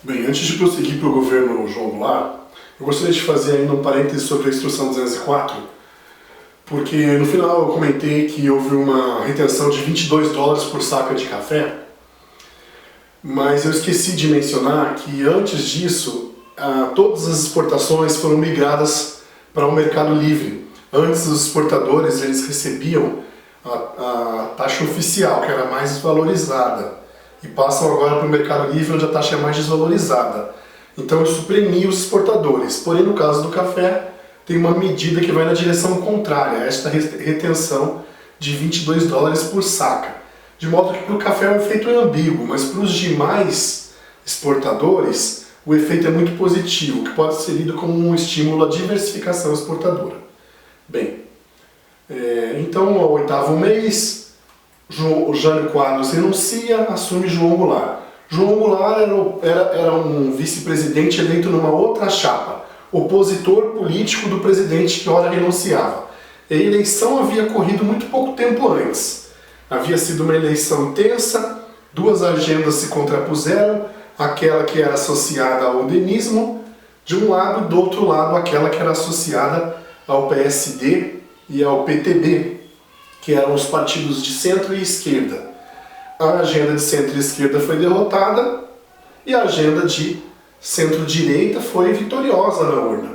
Bem, antes de prosseguir para o governo João Goulart, eu gostaria de fazer ainda um parêntese sobre a Instrução 204, porque no final eu comentei que houve uma retenção de $22 por saca de café, mas eu esqueci de mencionar que antes disso, todas as exportações foram migradas para o mercado livre. Antes os exportadores eles recebiam a taxa oficial, que era mais valorizada, e passam agora para o mercado livre, onde a taxa é mais desvalorizada. Então isso premia os exportadores. Porém, no caso do café, tem uma medida que vai na direção contrária, esta retenção de $22 por saca. De modo que para o café o efeito é ambíguo, mas para os demais exportadores o efeito é muito positivo, que pode ser lido como um estímulo à diversificação exportadora. Bem, então ao 8º mês, Jânio Quadros renuncia, assume João Goulart. João Goulart era um vice-presidente eleito numa outra chapa, opositor político do presidente que ora renunciava. A eleição havia ocorrido muito pouco tempo antes. Havia sido uma eleição tensa, duas agendas se contrapuseram, aquela que era associada ao udenismo, de um lado, e do outro lado, aquela que era associada ao PSD e ao PTB, que eram os partidos de centro e esquerda. A agenda de centro e esquerda foi derrotada e a agenda de centro-direita foi vitoriosa na urna.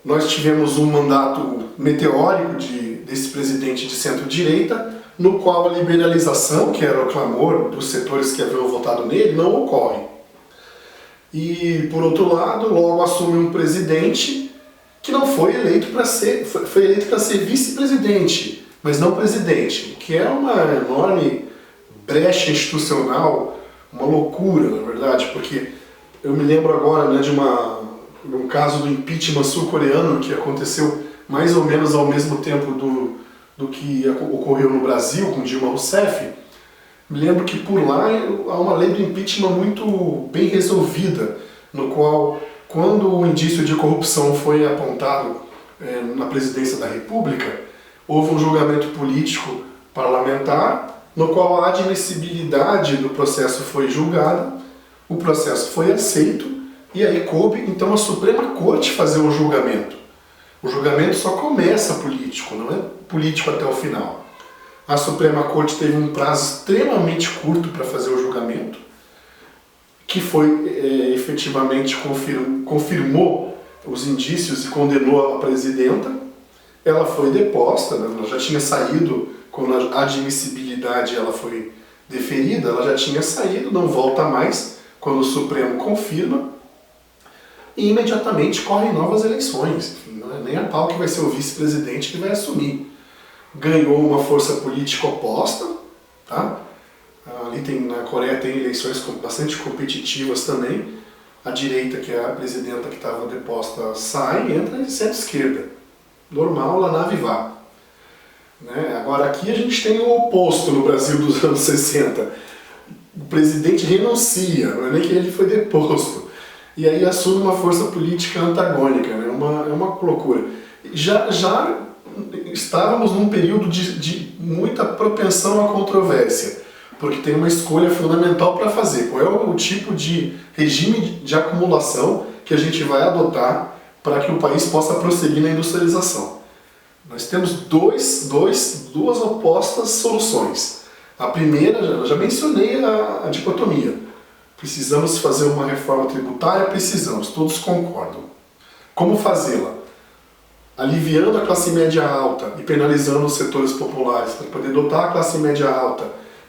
Nós tivemos um mandato meteórico desse presidente de centro-direita, no qual a liberalização, que era o clamor dos setores que haviam votado nele, não ocorre. E, por outro lado, logo assume um presidente que não foi eleito para ser, foi eleito para ser vice-presidente, mas não presidente, o que é uma enorme brecha institucional, uma loucura, na verdade, porque eu me lembro agora de um caso do impeachment sul-coreano que aconteceu mais ou menos ao mesmo tempo do que ocorreu no Brasil com Dilma Rousseff. Me lembro que por lá há uma lei do impeachment muito bem resolvida, no qual, quando o indício de corrupção foi apontado na presidência da República, houve um julgamento político parlamentar, no qual a admissibilidade do processo foi julgada, o processo foi aceito, e aí coube então a Suprema Corte fazer o julgamento. O julgamento só começa político, não é político até o final. A Suprema Corte teve um prazo extremamente curto para fazer o julgamento, que foi efetivamente confirmou os indícios e condenou a presidenta. Ela foi deposta, ela já tinha saído, quando a admissibilidade ela foi deferida, ela já tinha saído, não volta mais, quando o Supremo confirma, e imediatamente correm novas eleições. Enfim, não é nem a pau que vai ser o vice-presidente que vai assumir. Ganhou uma força política oposta, tá? Na Coreia tem eleições bastante competitivas também. A direita, que é a presidenta que estava deposta, sai, entra e centro-esquerda. Normal, lá na Vivá. Agora aqui a gente tem o oposto no Brasil dos anos 60. O presidente renuncia, não é nem que ele foi deposto. E aí assume uma força política antagônica, né? É uma loucura. Já estávamos num período de muita propensão à controvérsia, porque tem uma escolha fundamental para fazer. Qual é o tipo de regime de acumulação que a gente vai adotar para que o país possa prosseguir na industrialização? Nós temos duas opostas soluções. A primeira, eu já mencionei a dicotomia. Precisamos fazer uma reforma tributária? Precisamos, todos concordam. Como fazê-la? Aliviando a classe média alta e penalizando os setores populares, para poder dotar a classe média alta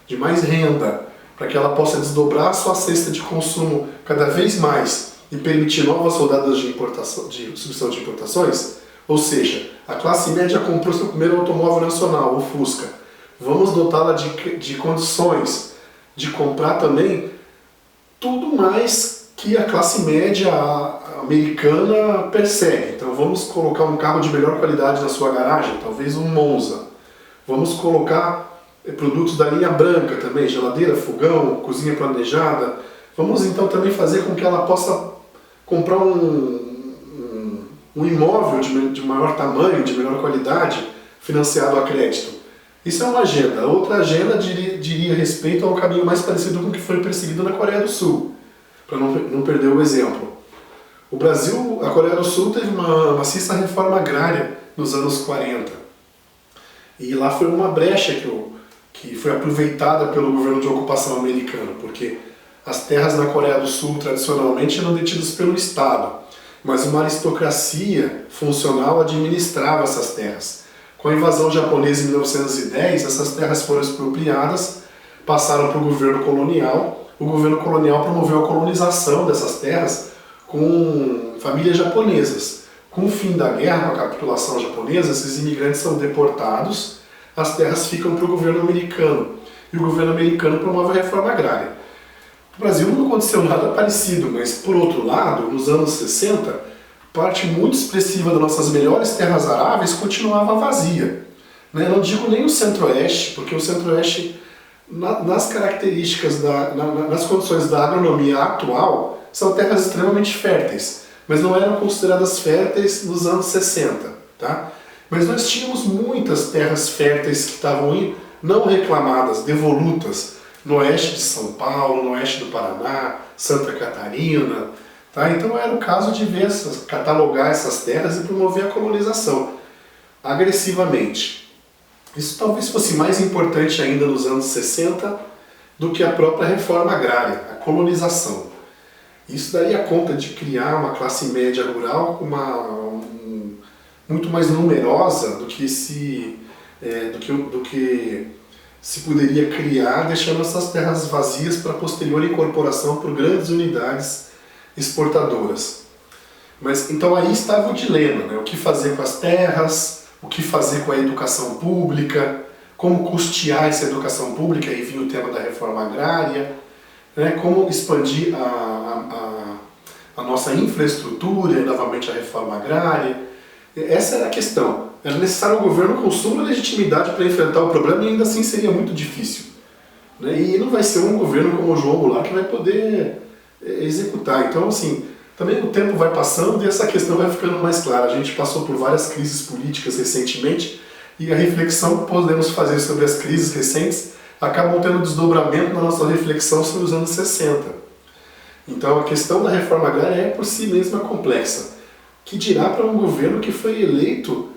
de mais renda, para que ela possa desdobrar a sua cesta de consumo cada vez mais e permitir novas rodadas de substituição de importações. Ou seja, a classe média comprou seu primeiro automóvel nacional, o Fusca. Vamos dotá-la de condições de comprar também tudo mais que a classe média americana persegue. Então vamos colocar um carro de melhor qualidade na sua garagem, talvez um Monza. Vamos colocar produtos da linha branca também, geladeira, fogão, cozinha planejada. Vamos então também fazer com que ela possa comprar um imóvel de maior tamanho, de melhor qualidade, financiado a crédito. Isso é uma agenda. A outra agenda diria respeito ao caminho mais parecido com o que foi perseguido na Coreia do Sul. para não perder o exemplo. O Brasil, a Coreia do Sul teve uma maciça reforma agrária nos anos 40. E lá foi uma brecha que foi aproveitada pelo governo de ocupação americano, porque as terras na Coreia do Sul tradicionalmente eram detidas pelo Estado, mas uma aristocracia funcional administrava essas terras. Com a invasão japonesa em 1910, essas terras foram expropriadas, passaram para o governo colonial. O governo colonial promoveu a colonização dessas terras com famílias japonesas. Com o fim da guerra, com a capitulação japonesa, esses imigrantes são deportados, as terras ficam para o governo americano. E o governo americano promove a reforma agrária. No Brasil não aconteceu nada parecido, mas por outro lado, nos anos 60, parte muito expressiva das nossas melhores terras aráveis continuava vazia. Não digo nem o Centro-Oeste, porque o Centro-Oeste, nas características, nas condições da agronomia atual, são terras extremamente férteis, mas não eram consideradas férteis nos anos 60. Tá? Mas nós tínhamos muitas terras férteis que estavam não reclamadas, devolutas, no oeste de São Paulo, no oeste do Paraná, Santa Catarina. Tá? Então era o caso de catalogar essas terras e promover a colonização agressivamente. Isso talvez fosse mais importante ainda nos anos 60 do que a própria reforma agrária, a colonização. Isso daria conta de criar uma classe média rural muito mais numerosa do que se poderia criar, deixando essas terras vazias para posterior incorporação por grandes unidades exportadoras. Mas então aí estava o dilema, né? O que fazer com as terras, o que fazer com a educação pública, como custear essa educação pública, aí vinha o tema da reforma agrária, né? Como expandir a nossa infraestrutura, e novamente a reforma agrária. Essa era a questão. Era necessário um governo com suma legitimidade para enfrentar o problema e ainda assim seria muito difícil. Né? E não vai ser um governo como o João Goulart que vai poder executar. Então, assim, também o tempo vai passando e essa questão vai ficando mais clara. A gente passou por várias crises políticas recentemente e a reflexão que podemos fazer sobre as crises recentes acabam tendo desdobramento na nossa reflexão sobre os anos 60. Então, a questão da reforma agrária é por si mesma complexa. Que dirá para um governo que foi eleito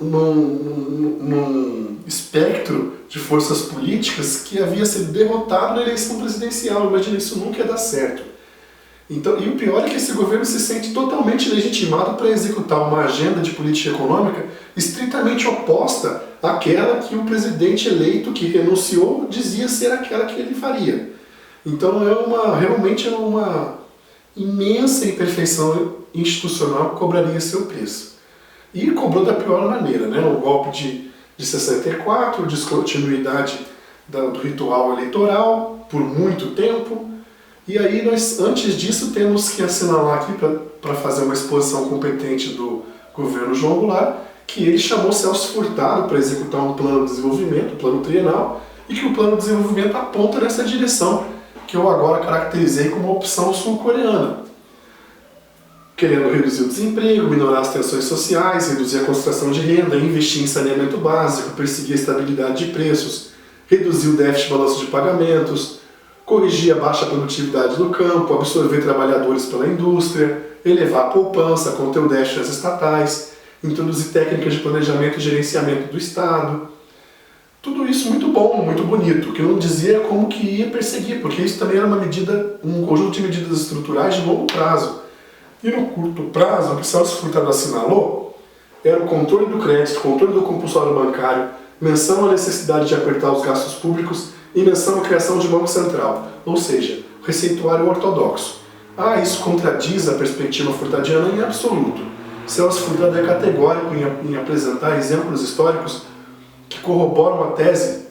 num espectro de forças políticas que havia sido derrotado na eleição presidencial. Imagina, isso nunca ia dar certo. Então, e o pior é que esse governo se sente totalmente legitimado para executar uma agenda de política econômica estritamente oposta àquela que o presidente eleito que renunciou dizia ser aquela que ele faria. Então realmente é uma imensa imperfeição institucional que cobraria seu preço. E cobrou da pior maneira, né? O golpe de 64, descontinuidade do ritual eleitoral por muito tempo. E aí nós, antes disso, temos que assinalar aqui para fazer uma exposição competente do governo João Goulart, que ele chamou Celso Furtado para executar um plano de desenvolvimento, um plano trienal, e que o plano de desenvolvimento aponta nessa direção, que eu agora caracterizei como opção sul-coreana. Querendo reduzir o desemprego, minorar as tensões sociais, reduzir a concentração de renda, investir em saneamento básico, perseguir a estabilidade de preços, reduzir o déficit de balanço de pagamentos, corrigir a baixa produtividade do campo, absorver trabalhadores pela indústria, elevar a poupança, conter o déficit das estatais, introduzir técnicas de planejamento e gerenciamento do Estado. Tudo isso muito bom, muito bonito, que não dizia como que ia perseguir, porque isso também era um conjunto de medidas estruturais de longo prazo. E no curto prazo, o que Celso Furtado assinalou era o controle do crédito, controle do compulsório bancário, menção à necessidade de apertar os gastos públicos e menção à criação de banco central, ou seja, receituário ortodoxo. Isso contradiz a perspectiva furtadiana em absoluto. Celso Furtado é categórico em apresentar exemplos históricos que corroboram a tese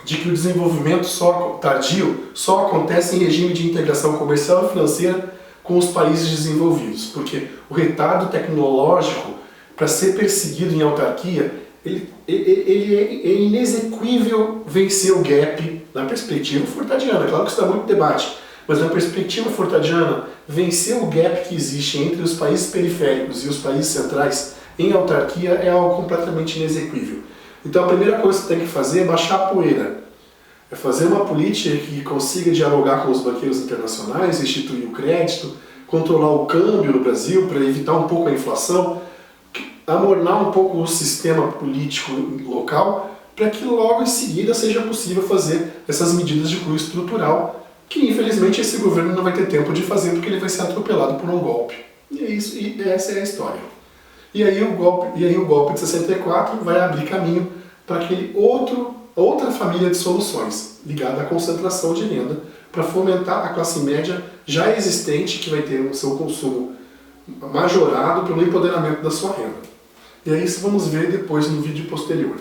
de que o desenvolvimento tardio só acontece em regime de integração comercial e financeira com os países desenvolvidos, porque o retardo tecnológico, para ser perseguido em autarquia, ele é inexequível vencer o gap na perspectiva furtadiana. Claro que isso dá muito debate, mas na perspectiva furtadiana, vencer o gap que existe entre os países periféricos e os países centrais em autarquia é algo completamente inexequível. Então a primeira coisa que você tem que fazer é baixar a poeira. É fazer uma política que consiga dialogar com os banqueiros internacionais, instituir o crédito, controlar o câmbio no Brasil para evitar um pouco a inflação, amornar um pouco o sistema político local, para que logo em seguida seja possível fazer essas medidas de cunho estrutural, que infelizmente esse governo não vai ter tempo de fazer porque ele vai ser atropelado por um golpe. E é isso, e essa é a história. E aí o golpe de 64 vai abrir caminho para outra família de soluções, ligada à concentração de renda, para fomentar a classe média já existente, que vai ter o seu consumo majorado pelo empoderamento da sua renda. E é isso que vamos ver depois no vídeo posterior.